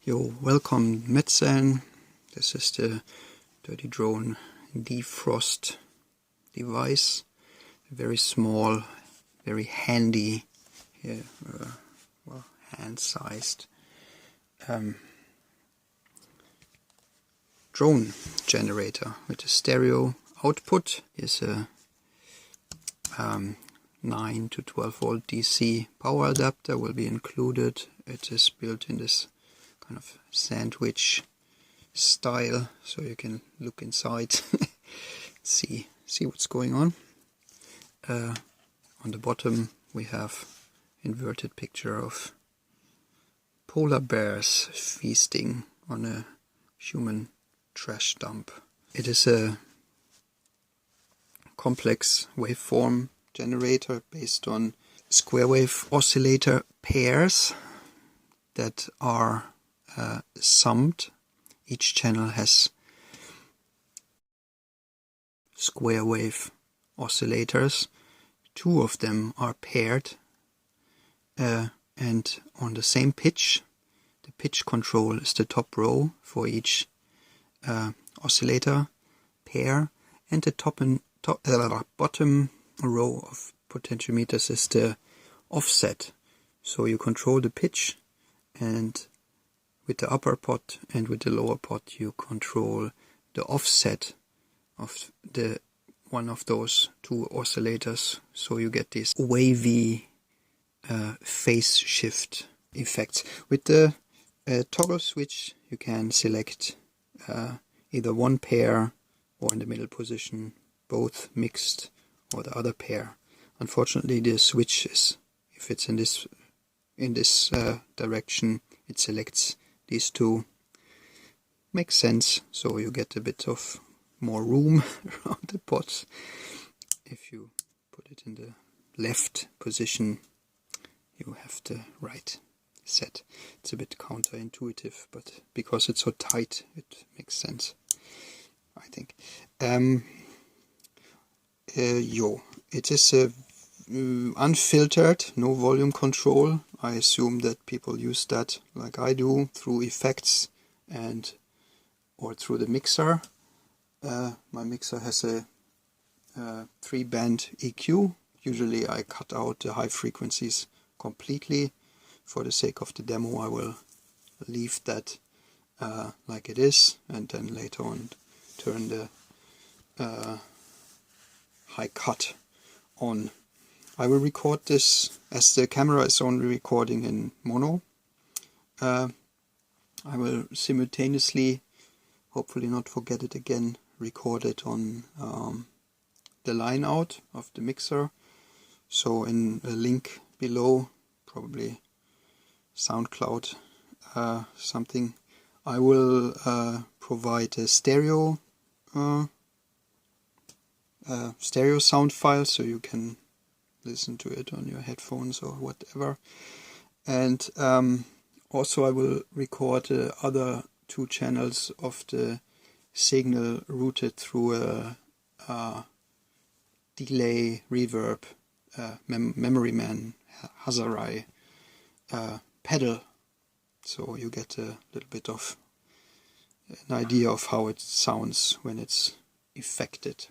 Yo, welcome METSÄÄN. This is the Dirty Drone Defrost device. Very small, very handy, well, hand-sized drone generator with a stereo output. Is a 9 to 12 volt DC power adapter will be included. It is built in this kind of sandwich style, so you can look inside, see what's going on. On the bottom we have inverted picture of polar bears feasting on a human trash dump. It is a complex waveform generator based on square wave oscillator pairs that are summed. Each channel has square wave oscillators. Two of them are paired and on the same pitch. The pitch control is the top row for each oscillator pair, and the bottom row of potentiometers is the offset. So you control the pitch, and with the upper pot and with the lower pot you control the offset of the one of those two oscillators, so you get this wavy phase shift effects. With the toggle switch you can select either one pair or in the middle position both mixed, or the other pair. Unfortunately the switch is, if it's in this direction, it selects these two. Makes sense, so you get a bit of more room around the pot. If you put it in the left position you have the right set. It's a bit counterintuitive, but because it's so tight it makes sense, I think. It is unfiltered, no volume control. I assume that people use that like I do, through effects or through the mixer. My mixer has a 3-band EQ. Usually I cut out the high frequencies completely. For the sake of the demo I will leave that like it is, and then later on turn the high cut on. I will record this, as the camera is only recording in mono. I will simultaneously, hopefully not forget it again, record it on the line out of the mixer. So in a link below, probably SoundCloud something, I will provide a stereo sound file, so you can listen to it on your headphones or whatever. And also I will record the other two channels of the signal routed through a delay reverb Memory Man Hazarai pedal, so you get a little bit of an idea of how it sounds when it's affected.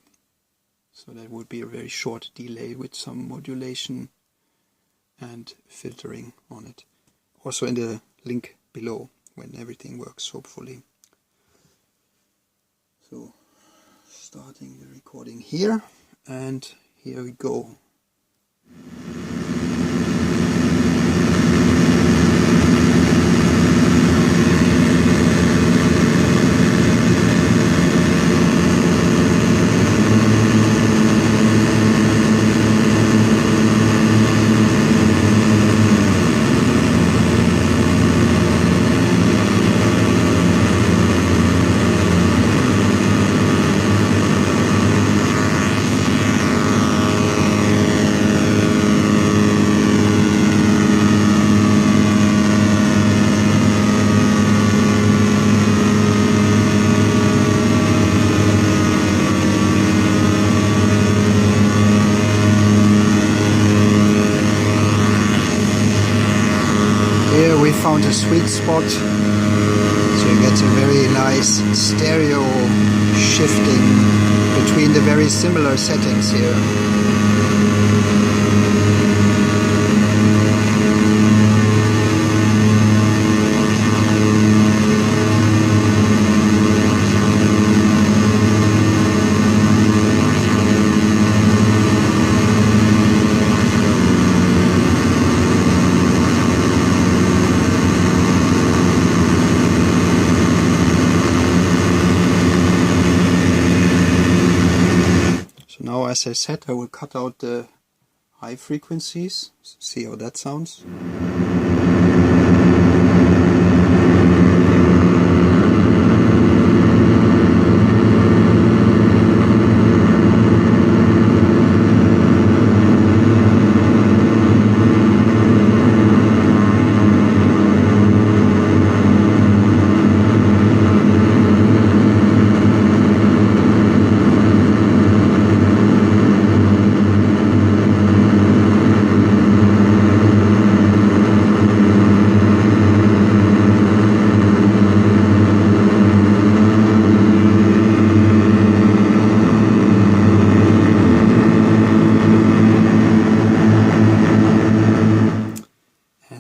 So that would be a very short delay with some modulation and filtering on it. Also in the link below when everything works, hopefully. So starting the recording here, and here we go. Here we found a sweet spot So you get a very nice stereo shifting between the very similar settings here. Now, as I said, I will cut out the high frequencies, see how that sounds.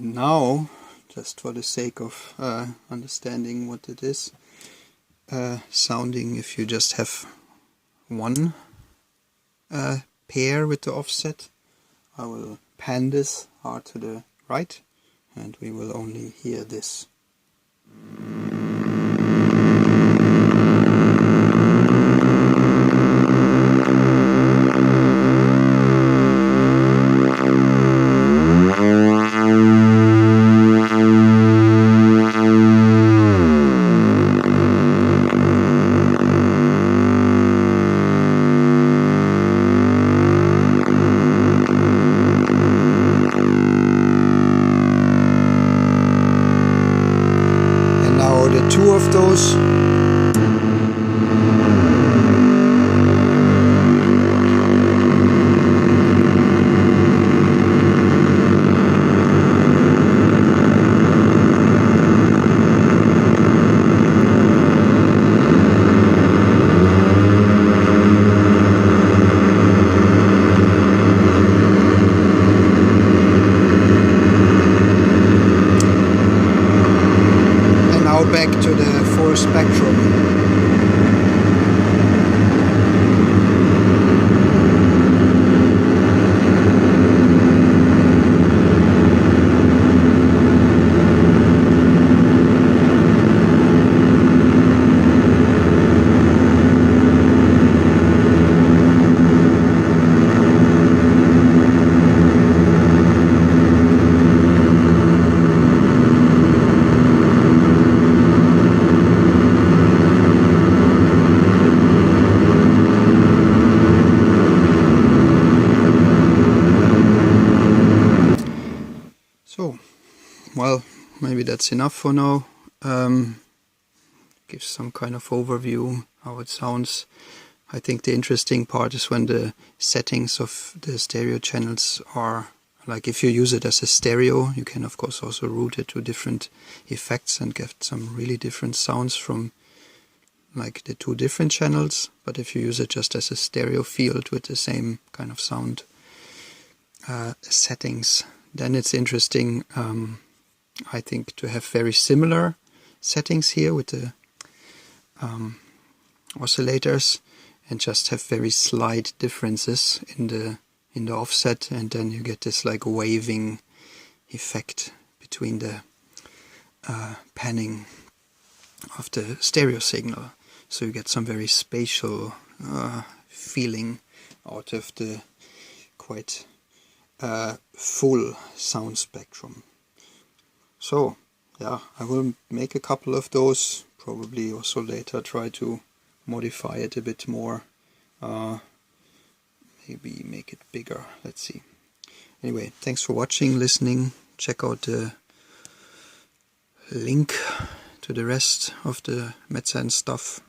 Now, just for the sake of understanding what it is, sounding, if you just have one pair with the offset, I will pan this hard to the right and we will only hear this. Two of those. Back to the full spectrum. So, well, maybe that's enough for now. Gives some kind of overview how it sounds. I think the interesting part is when the settings of the stereo channels are, like if you use it as a stereo, you can of course also route it to different effects and get some really different sounds from like the two different channels. But if you use it just as a stereo field with the same kind of sound settings, then it's interesting, I think, to have very similar settings here with the oscillators and just have very slight differences in the offset, and then you get this like waving effect between the panning of the stereo signal. So you get some very spatial feeling out of the quite full sound spectrum. So yeah, I will make a couple of those, probably also later try to modify it a bit more, maybe make it bigger, let's see. Anyway, thanks for watching, listening. Check out the link to the rest of the METSÄÄN stuff